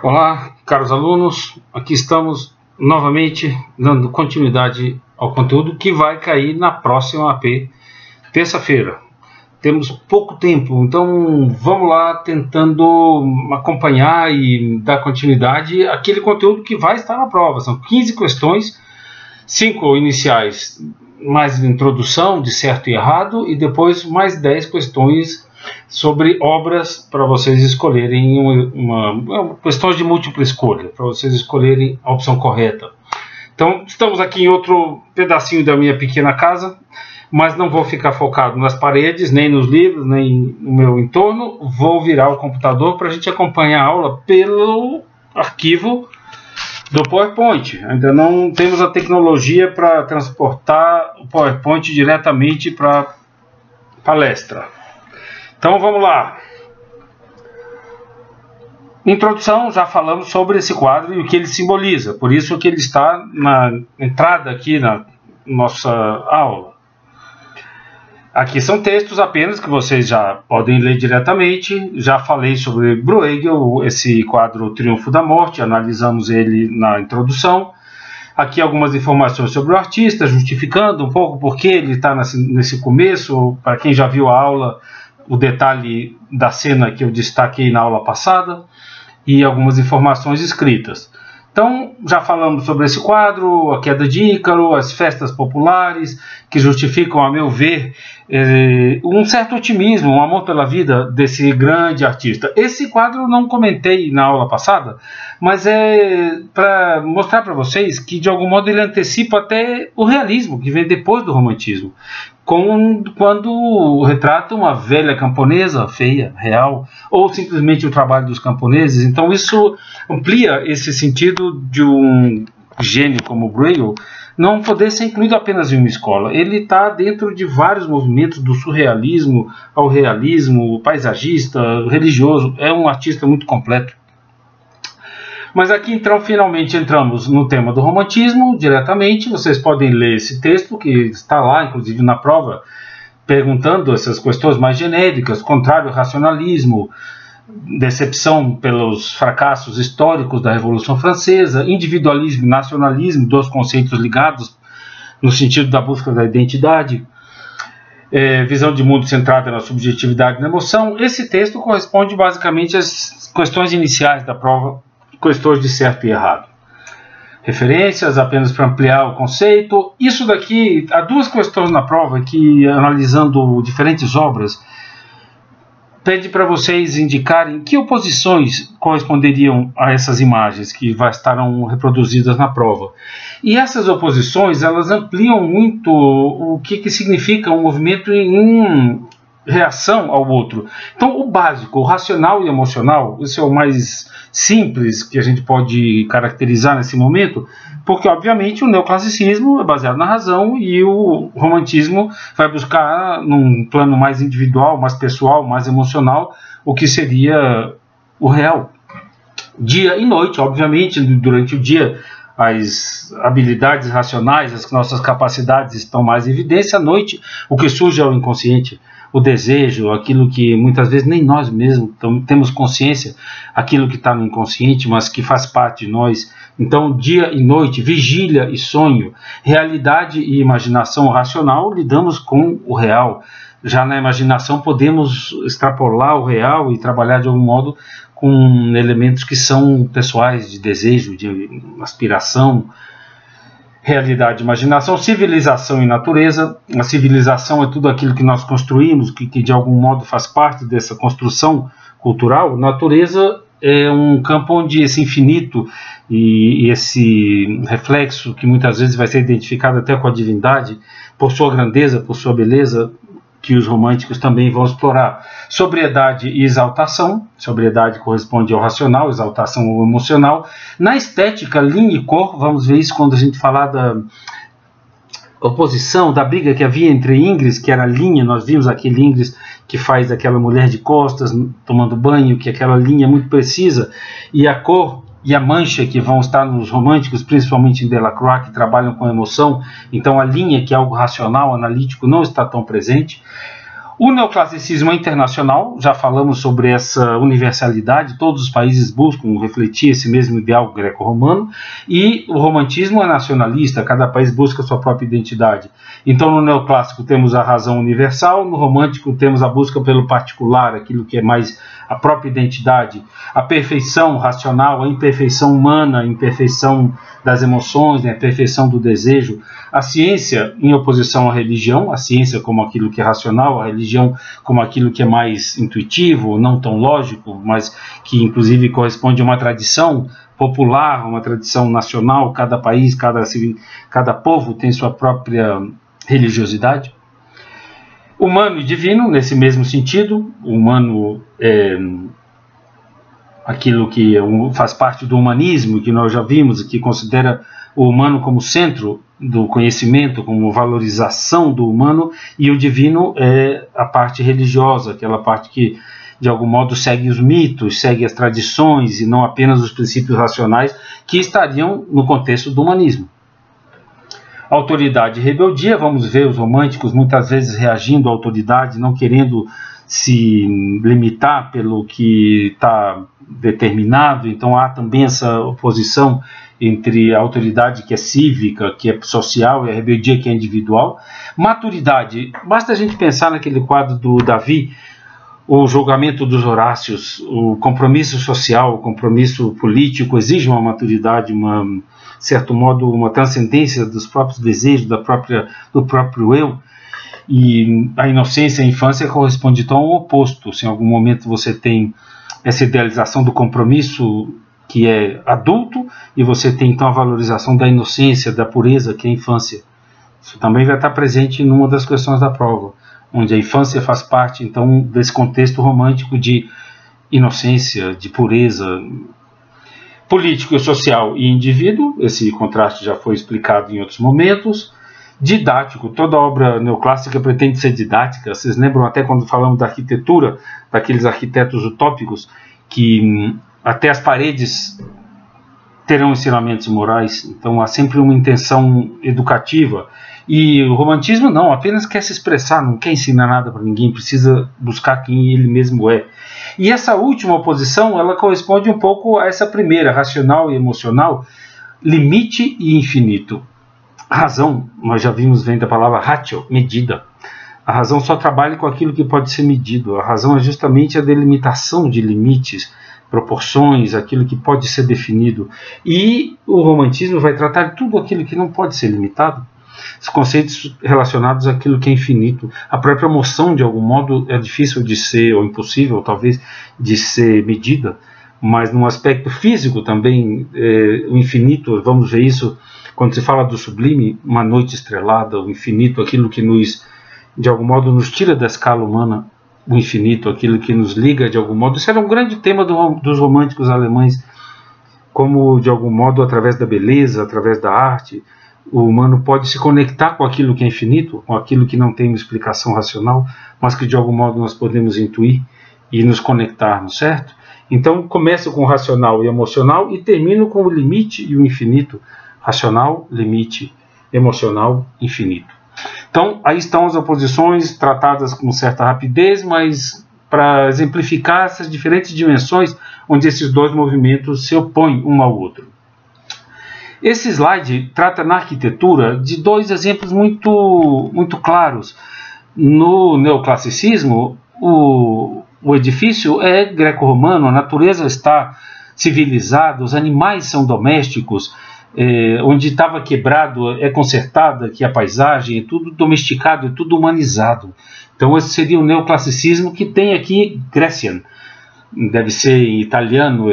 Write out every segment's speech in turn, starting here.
Olá, caros alunos, aqui estamos novamente dando continuidade ao conteúdo que vai cair na próxima AP, terça-feira. Temos pouco tempo, então vamos lá tentando acompanhar e dar continuidade àquele conteúdo que vai estar na prova. São 15 questões, 5 iniciais, mais introdução de certo e errado, e depois mais 10 questões sobre obras para vocês escolherem questões de múltipla escolha, para vocês escolherem a opção correta. Então, estamos aqui em outro pedacinho da minha pequena casa, mas não vou ficar focado nas paredes, nem nos livros, nem no meu entorno. Vou virar o computador para a gente acompanhar a aula pelo arquivo do PowerPoint. Ainda não temos a tecnologia para transportar o PowerPoint diretamente para a palestra. Então vamos lá. Introdução, já falamos sobre esse quadro e o que ele simboliza, por isso que ele está na entrada aqui na nossa aula. Aqui são textos apenas que vocês já podem ler diretamente. Já falei sobre Bruegel, esse quadro O Triunfo da Morte, analisamos ele na introdução. Aqui algumas informações sobre o artista, justificando um pouco por que ele está nesse começo. Para quem já viu a aula, o detalhe da cena que eu destaquei na aula passada e algumas informações escritas. Então, já falamos sobre esse quadro, a queda de Ícaro, as festas populares, que justificam, a meu ver, um certo otimismo, um amor pela vida desse grande artista. Esse quadro eu não comentei na aula passada, mas é para mostrar para vocês que, de algum modo, ele antecipa até o realismo, que vem depois do romantismo. Quando retrata uma velha camponesa, feia, real, ou simplesmente o trabalho dos camponeses. Então isso amplia esse sentido de um gênio como Bruegel não poder ser incluído apenas em uma escola. Ele está dentro de vários movimentos, do surrealismo ao realismo, paisagista, religioso. É um artista muito completo. Mas aqui então finalmente entramos no tema do romantismo diretamente. Vocês podem ler esse texto que está lá, inclusive na prova, perguntando essas questões mais genéricas: contrário ao racionalismo, decepção pelos fracassos históricos da Revolução Francesa, individualismo e nacionalismo, dois conceitos ligados no sentido da busca da identidade, visão de mundo centrada na subjetividade e na emoção. Esse texto corresponde basicamente às questões iniciais da prova, questões de certo e errado. Referências apenas para ampliar o conceito. Isso daqui, há duas questões na prova que, analisando diferentes obras, pede para vocês indicarem que oposições corresponderiam a essas imagens que estarão reproduzidas na prova. E essas oposições, elas ampliam muito o que significa um movimento em reação ao outro. Então, o básico, o racional e emocional, esse é o mais simples que a gente pode caracterizar nesse momento, porque, obviamente, o neoclassicismo é baseado na razão e o romantismo vai buscar, num plano mais individual, mais pessoal, mais emocional, o que seria o real. Dia e noite, obviamente, durante o dia, as habilidades racionais, as nossas capacidades estão mais em evidência. À noite, o que surge é o inconsciente, o desejo, aquilo que muitas vezes nem nós mesmos temos consciência, aquilo que está no inconsciente, mas que faz parte de nós. Então, dia e noite, vigília e sonho, realidade e imaginação racional, lidamos com o real. Já na imaginação podemos extrapolar o real e trabalhar de algum modo com elementos que são pessoais, de desejo, de aspiração. Realidade, imaginação, civilização e natureza. A civilização é tudo aquilo que nós construímos, que de algum modo faz parte dessa construção cultural. Natureza é um campo onde esse infinito e esse reflexo, que muitas vezes vai ser identificado até com a divindade, por sua grandeza, por sua beleza, que os românticos também vão explorar. Sobriedade e exaltação. Sobriedade corresponde ao racional, exaltação ao emocional. Na estética, linha e cor, vamos ver isso quando a gente falar da oposição, da briga que havia entre Ingres, que era a linha, nós vimos aquele Ingres que faz aquela mulher de costas tomando banho, que aquela linha é muito precisa, e a cor e a mancha que vão estar nos românticos, principalmente em Delacroix, que trabalham com emoção. Então a linha, que é algo racional, analítico, não está tão presente. O neoclassicismo é internacional, já falamos sobre essa universalidade, todos os países buscam refletir esse mesmo ideal greco-romano, e o romantismo é nacionalista, cada país busca sua própria identidade. Então no neoclássico temos a razão universal, no romântico temos a busca pelo particular, aquilo que é mais a própria identidade, a perfeição racional, a imperfeição humana, a imperfeição das emoções, a perfeição do desejo, a ciência em oposição à religião, a ciência como aquilo que é racional, a religião como aquilo que é mais intuitivo, não tão lógico, mas que inclusive corresponde a uma tradição popular, uma tradição nacional, cada país, cada povo tem sua própria religiosidade. Humano e divino, nesse mesmo sentido, o humano é aquilo que faz parte do humanismo, que nós já vimos, que considera o humano como centro do conhecimento, como valorização do humano, e o divino é a parte religiosa, aquela parte que de algum modo segue os mitos, segue as tradições e não apenas os princípios racionais que estariam no contexto do humanismo. Autoridade e rebeldia, vamos ver os românticos muitas vezes reagindo à autoridade, não querendo se limitar pelo que está determinado, então há também essa oposição entre a autoridade que é cívica, que é social, e a rebeldia que é individual. Maturidade, basta a gente pensar naquele quadro do Davi, o julgamento dos Horácios, o compromisso social, o compromisso político exige uma maturidade, certo modo, uma transcendência dos próprios desejos, do próprio eu, e a inocência e a infância corresponde então ao oposto. Se em algum momento você tem essa idealização do compromisso que é adulto, e você tem então a valorização da inocência, da pureza, que é a infância. Isso também vai estar presente numa das questões da prova, onde a infância faz parte então desse contexto romântico de inocência, de pureza. Político e social e indivíduo, esse contraste já foi explicado em outros momentos. Didático, toda obra neoclássica pretende ser didática. Vocês lembram até quando falamos da arquitetura, daqueles arquitetos utópicos, que até as paredes terão ensinamentos morais, então há sempre uma intenção educativa. E o romantismo não, apenas quer se expressar, não quer ensinar nada para ninguém, precisa buscar quem ele mesmo é. E essa última oposição, ela corresponde um pouco a essa primeira, racional e emocional, limite e infinito. A razão, nós já vimos, vem da palavra ratio, medida. A razão só trabalha com aquilo que pode ser medido. A razão é justamente a delimitação de limites, proporções, aquilo que pode ser definido. E o romantismo vai tratar de tudo aquilo que não pode ser limitado. Os conceitos relacionados àquilo que é infinito. A própria emoção, de algum modo, é difícil de ser, ou impossível, talvez, de ser medida. Mas no aspecto físico também, o infinito, vamos ver isso quando se fala do sublime, uma noite estrelada, o infinito, aquilo que nos, de algum modo, nos tira da escala humana, o infinito, aquilo que nos liga de algum modo. Isso era um grande tema dos românticos alemães, como de algum modo, através da beleza, através da arte, o humano pode se conectar com aquilo que é infinito, com aquilo que não tem uma explicação racional, mas que de algum modo nós podemos intuir e nos conectarmos, certo? Então começo com o racional e emocional e termino com o limite e o infinito. Racional, limite, emocional, infinito. Então aí estão as oposições tratadas com certa rapidez, mas para exemplificar essas diferentes dimensões onde esses dois movimentos se opõem um ao outro. Esse slide trata na arquitetura de dois exemplos muito claros. No neoclassicismo, o edifício é greco-romano, a natureza está civilizada, os animais são domésticos, onde estava quebrado é consertada, que a paisagem é tudo domesticado, é tudo humanizado. Então esse seria o neoclassicismo, que tem aqui Grecian, deve ser em italiano,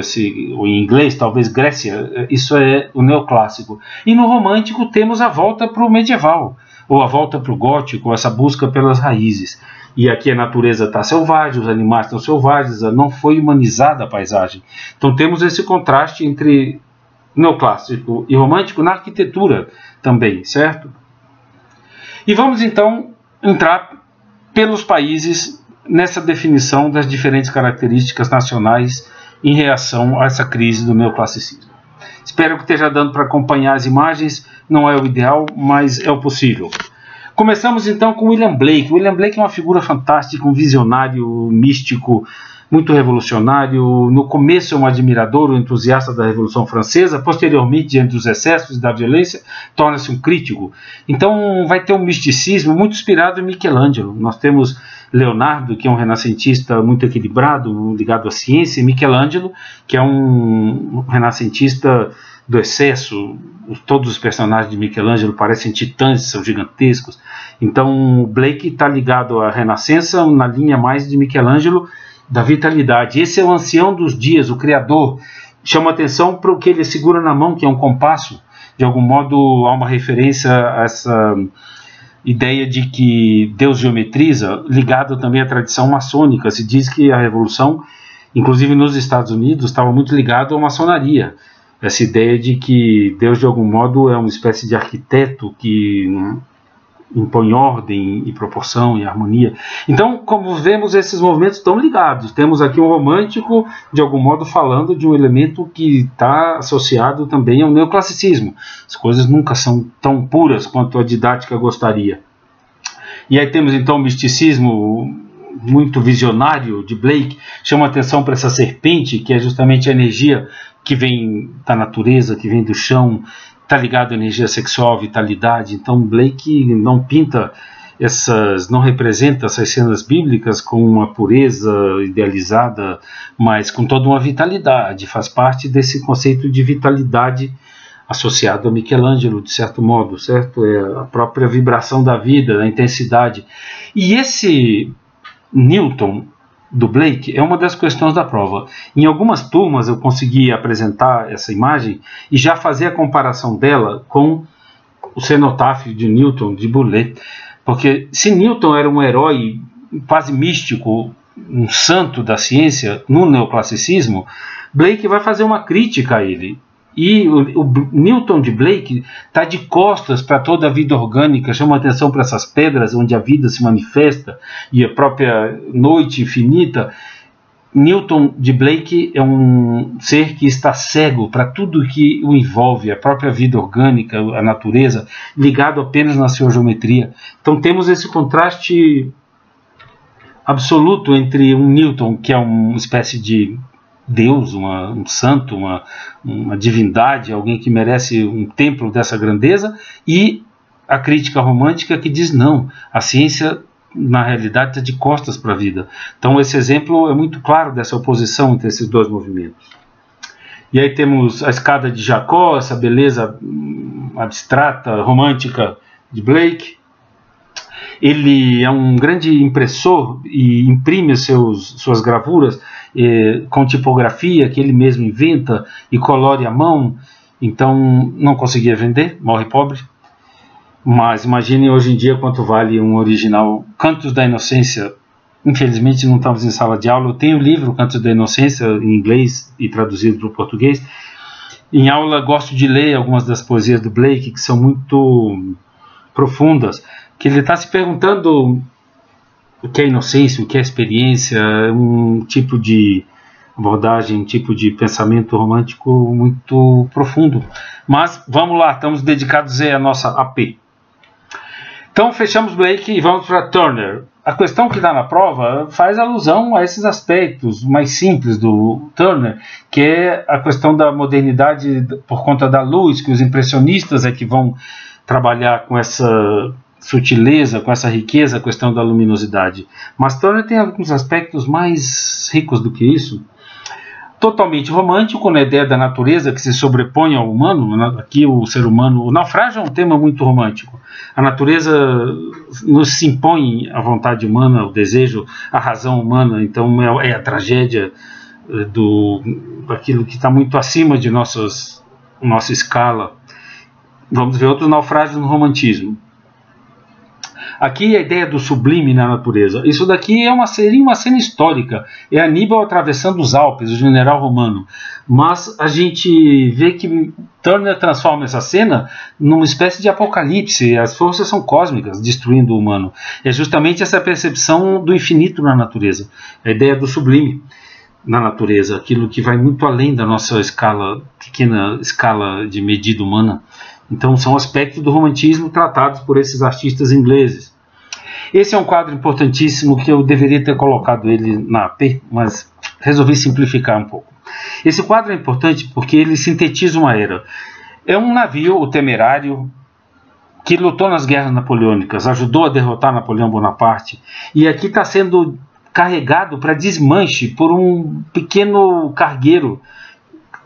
ou em inglês talvez Grécia, isso é o neoclássico. E no romântico temos a volta para o medieval, ou a volta para o gótico, essa busca pelas raízes. E aqui a natureza está selvagem, os animais estão selvagens, não foi humanizada a paisagem. Então temos esse contraste entre neoclássico e romântico na arquitetura também, certo? E vamos então entrar pelos países nessa definição das diferentes características nacionais em reação a essa crise do neoclassicismo. Espero que esteja dando para acompanhar as imagens, não é o ideal, mas é o possível. Começamos então com William Blake. William Blake é uma figura fantástica, um visionário místico, muito revolucionário. No começo é um admirador, um entusiasta da Revolução Francesa. Posteriormente, diante dos excessos e da violência, torna-se um crítico. Então vai ter um misticismo muito inspirado em Michelangelo. Nós temos Leonardo, que é um renascentista muito equilibrado, ligado à ciência, e Michelangelo, que é um renascentista do excesso. Todos os personagens de Michelangelo parecem titãs, são gigantescos. Então Blake está ligado à Renascença, na linha mais de Michelangelo, da vitalidade. Esse é o ancião dos dias, o criador. Chama atenção para o que ele segura na mão, que é um compasso. De algum modo há uma referência a essa ideia de que Deus geometriza, ligado também à tradição maçônica. Se diz que a Revolução, inclusive nos Estados Unidos, estava muito ligado à maçonaria. Essa ideia de que Deus, de algum modo, é uma espécie de arquiteto que impõe ordem e proporção e harmonia. Então, como vemos, esses movimentos estão ligados. Temos aqui um romântico, de algum modo, falando de um elemento que está associado também ao neoclassicismo. As coisas nunca são tão puras quanto a didática gostaria. E aí temos, então, o misticismo muito visionário de Blake. Chama atenção para essa serpente, que é justamente a energia que vem da natureza, que vem do chão, está ligado à energia sexual, vitalidade. Então Blake não pinta não representa essas cenas bíblicas com uma pureza idealizada, mas com toda uma vitalidade. Faz parte desse conceito de vitalidade associado a Michelangelo, de certo modo, certo? É a própria vibração da vida, da intensidade. E esse Newton do Blake é uma das questões da prova. Em algumas turmas eu consegui apresentar essa imagem e já fazer a comparação dela com o Cenotáfio de Newton, de Boulez. Porque se Newton era um herói quase místico, um santo da ciência no neoclassicismo, Blake vai fazer uma crítica a ele. E o Newton de Blake está de costas para toda a vida orgânica, chama atenção para essas pedras onde a vida se manifesta e a própria noite infinita. Newton de Blake é um ser que está cego para tudo que o envolve, a própria vida orgânica, a natureza, ligado apenas na sua geometria. Então temos esse contraste absoluto entre um Newton, que é uma espécie de Deus, um santo, uma divindade, alguém que merece um templo dessa grandeza, e a crítica romântica que diz não, a ciência na realidade está de costas para a vida. Então esse exemplo é muito claro dessa oposição entre esses dois movimentos. E aí temos a escada de Jacó, essa beleza abstrata, romântica de Blake. Ele é um grande impressor e imprime suas gravuras com tipografia que ele mesmo inventa e colore à mão. Então não conseguia vender, morre pobre. Mas imagine hoje em dia quanto vale um original. Cantos da Inocência. Infelizmente não estamos em sala de aula. Eu tenho o livro Cantos da Inocência em inglês e traduzido para o português. Em aula gosto de ler algumas das poesias do Blake, que são muito profundas, que ele está se perguntando o que é inocência, o que é experiência, um tipo de abordagem, um tipo de pensamento romântico muito profundo. Mas vamos lá, estamos dedicados à nossa AP. Então fechamos Blake e vamos para Turner. A questão que dá na prova faz alusão a esses aspectos mais simples do Turner, que é a questão da modernidade por conta da luz, que os impressionistas é que vão trabalhar com essa sutileza, com essa riqueza, a questão da luminosidade. Mas Turner tem alguns aspectos mais ricos do que isso. Totalmente romântico, na ideia da natureza que se sobrepõe ao humano. Aqui o ser humano, o naufrágio é um tema muito romântico. A natureza nos se impõe à vontade humana, o desejo, a razão humana. Então é a tragédia daquilo que está muito acima de nossa escala. Vamos ver outros naufrágios no romantismo. Aqui a ideia do sublime na natureza. Isso daqui seria uma cena histórica. É Aníbal atravessando os Alpes, o general romano. Mas a gente vê que Turner transforma essa cena numa espécie de apocalipse. As forças são cósmicas, destruindo o humano. É justamente essa percepção do infinito na natureza. A ideia do sublime na natureza. Aquilo que vai muito além da nossa pequena escala de medida humana. Então são aspectos do romantismo tratados por esses artistas ingleses. Esse é um quadro importantíssimo que eu deveria ter colocado ele na AP, mas resolvi simplificar um pouco. Esse quadro é importante porque ele sintetiza uma era. É um navio, o Temerário, que lutou nas guerras napoleônicas, ajudou a derrotar Napoleão Bonaparte, e aqui está sendo carregado para desmanche por um pequeno cargueiro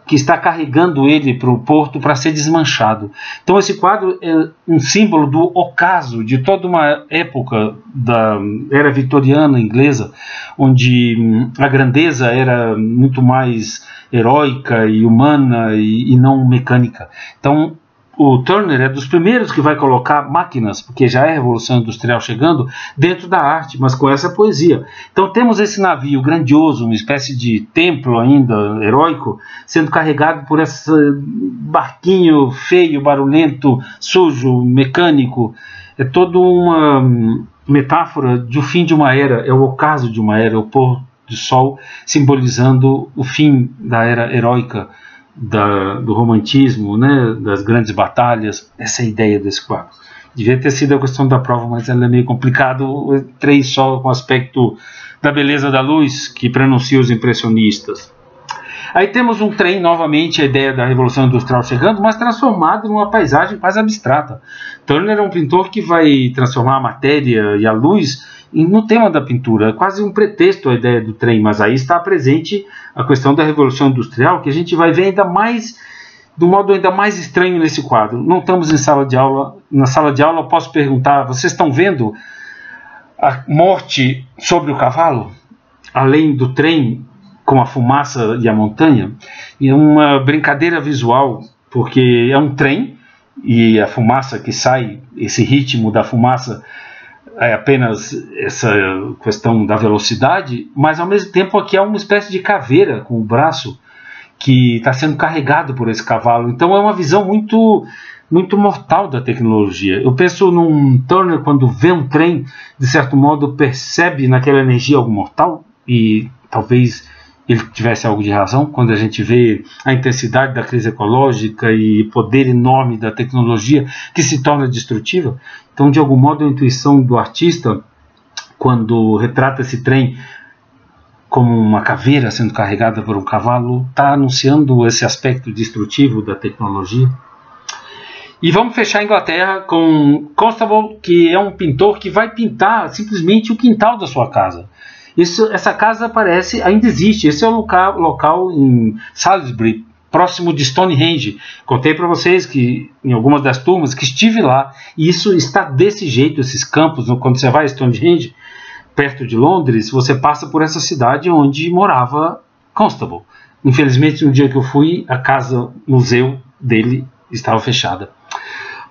que está carregando ele para o porto para ser desmanchado. Então esse quadro é um símbolo do ocaso de toda uma época da era vitoriana inglesa, onde a grandeza era muito mais heróica e humana e não mecânica. Então o Turner é dos primeiros que vai colocar máquinas, porque já é a Revolução Industrial chegando, dentro da arte, mas com essa poesia. Então temos esse navio grandioso, uma espécie de templo ainda heróico, sendo carregado por esse barquinho feio, barulhento, sujo, mecânico. É toda uma metáfora do fim de uma era, é o ocaso de uma era, é o pôr do sol simbolizando o fim da era heróica, do romantismo, né, das grandes batalhas. Essa é a ideia desse quadro. Devia ter sido a questão da prova, mas ela é meio complicado. Eu entrei só com o aspecto da beleza da luz que pronuncia os impressionistas. Aí temos um trem, novamente a ideia da Revolução Industrial chegando, mas transformado numa paisagem quase abstrata. Turner é um pintor que vai transformar a matéria e a luz no tema da pintura, é quase um pretexto a ideia do trem, mas aí está presente a questão da Revolução Industrial, que a gente vai ver ainda mais, do modo ainda mais estranho nesse quadro. Não estamos em sala de aula, na sala de aula eu posso perguntar, vocês estão vendo a morte sobre o cavalo, além do trem, com a fumaça e a montanha? E é uma brincadeira visual, porque é um trem, e a fumaça que sai, esse ritmo da fumaça, é apenas essa questão da velocidade, mas ao mesmo tempo aqui é uma espécie de caveira com o braço que está sendo carregado por esse cavalo. Então é uma visão muito, muito mortal da tecnologia. Eu penso num Turner, quando vê um trem, de certo modo percebe naquela energia algo mortal, e talvez ele tivesse algo de razão quando a gente vê a intensidade da crise ecológica e poder enorme da tecnologia que se torna destrutiva. Então, de algum modo, a intuição do artista, quando retrata esse trem como uma caveira sendo carregada por um cavalo, está anunciando esse aspecto destrutivo da tecnologia. E vamos fechar a Inglaterra com Constable, que é um pintor que vai pintar simplesmente o quintal da sua casa. Essa casa ainda existe. Esse é o local em Salisbury, próximo de Stonehenge. Contei para vocês que em algumas das turmas que estive lá, e isso está desse jeito, esses campos. Quando você vai a Stonehenge, perto de Londres, você passa por essa cidade onde morava Constable. Infelizmente, no dia que eu fui, a casa museu dele estava fechada.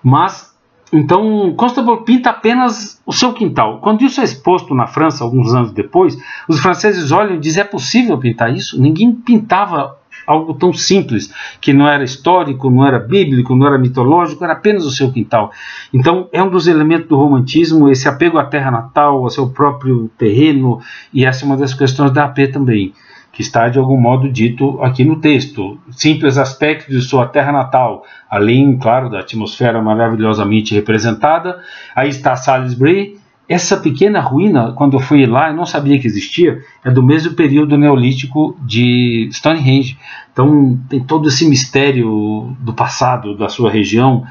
Mas então, Constable pinta apenas o seu quintal. Quando isso é exposto na França, alguns anos depois, os franceses olham e dizem: é possível pintar isso? Ninguém pintava algo tão simples, que não era histórico, não era bíblico, não era mitológico, era apenas o seu quintal. Então, é um dos elementos do romantismo, esse apego à terra natal, ao seu próprio terreno, e essa é uma das questões da AP também, que está de algum modo dito aqui no texto. Simples aspectos de sua terra natal, além, claro, da atmosfera maravilhosamente representada. Aí está Salisbury. Essa pequena ruína, quando eu fui lá, eu não sabia que existia, é do mesmo período neolítico de Stonehenge. Então tem todo esse mistério do passado da sua região,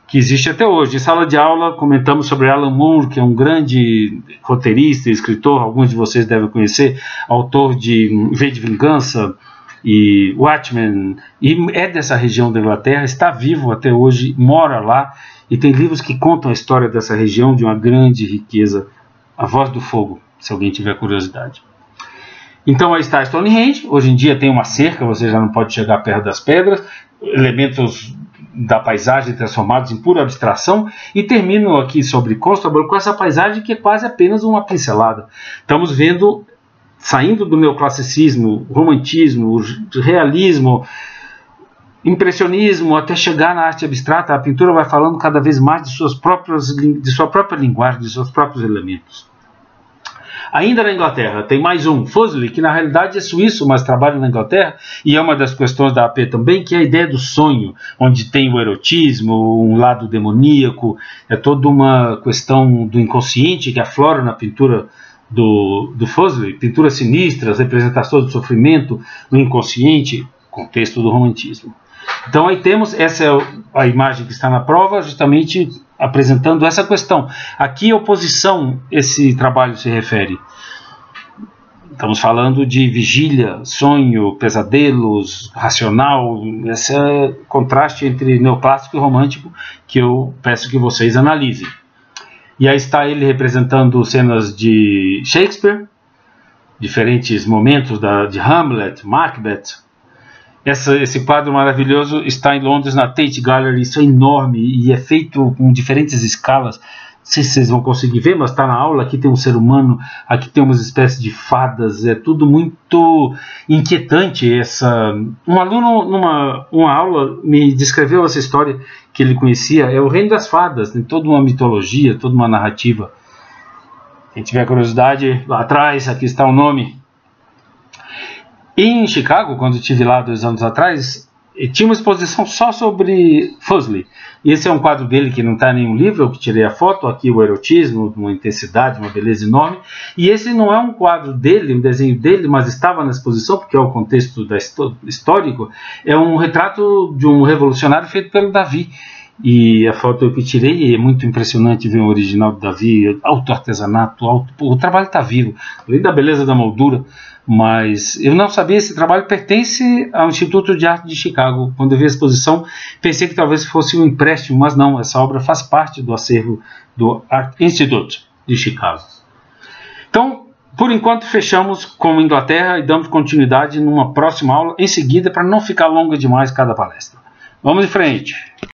que existe até hoje. Em sala de aula comentamos sobre Alan Moore, que é um grande roteirista e escritor, alguns de vocês devem conhecer, autor de V de Vingança e Watchmen, e é dessa região da Inglaterra, está vivo até hoje, mora lá, e tem livros que contam a história dessa região de uma grande riqueza. A Voz do Fogo, se alguém tiver curiosidade. Então aí está Stonehenge. Hoje em dia tem uma cerca, você já não pode chegar perto das pedras, elementos da paisagem transformados em pura abstração, e termino aqui sobre Constable com essa paisagem que é quase apenas uma pincelada. Estamos vendo, saindo do neoclassicismo, romantismo, realismo, impressionismo, até chegar na arte abstrata. A pintura vai falando cada vez mais de sua própria linguagem, de seus próprios elementos. Ainda na Inglaterra, tem mais um, Fuseli, que na realidade é suíço, mas trabalha na Inglaterra, e é uma das questões da AP também, que é a ideia do sonho, onde tem o erotismo, um lado demoníaco, é toda uma questão do inconsciente que aflora na pintura do Fuseli, pinturas sinistras, representações do sofrimento, do inconsciente, contexto do romantismo. Então aí temos, essa é a imagem que está na prova, justamente apresentando essa questão. Aqui a oposição, esse trabalho se refere. Estamos falando de vigília, sonho, pesadelos, racional, esse contraste entre neoclássico e romântico que eu peço que vocês analisem. E aí está ele representando cenas de Shakespeare, diferentes momentos de Hamlet, Macbeth. Esse quadro maravilhoso está em Londres, na Tate Gallery. Isso é enorme e é feito com diferentes escalas. Não sei se vocês vão conseguir ver, mas está na aula. Aqui tem um ser humano, aqui tem umas espécies de fadas. É tudo muito inquietante. Um aluno, numa aula, me descreveu essa história que ele conhecia. É o Reino das Fadas, tem toda uma mitologia, toda uma narrativa. Quem tiver curiosidade, lá atrás, aqui está o nome. Em Chicago, quando eu estive lá 2 anos atrás, tinha uma exposição só sobre Fuseli. E esse é um quadro dele que não está em nenhum livro, eu que tirei a foto. Aqui o erotismo, uma intensidade, uma beleza enorme. E esse não é um quadro dele, um desenho dele, mas estava na exposição, porque é o contexto histórico. É um retrato de um revolucionário feito pelo Davi. E a foto eu que tirei, é muito impressionante ver o original do Davi, alto artesanato, o trabalho está vivo, além da beleza da moldura. Mas eu não sabia, esse trabalho pertence ao Instituto de Arte de Chicago. Quando eu vi a exposição, pensei que talvez fosse um empréstimo, mas não, essa obra faz parte do acervo do Art Institute de Chicago. Então, por enquanto, fechamos com Inglaterra e damos continuidade numa próxima aula em seguida, para não ficar longa demais cada palestra. Vamos em frente!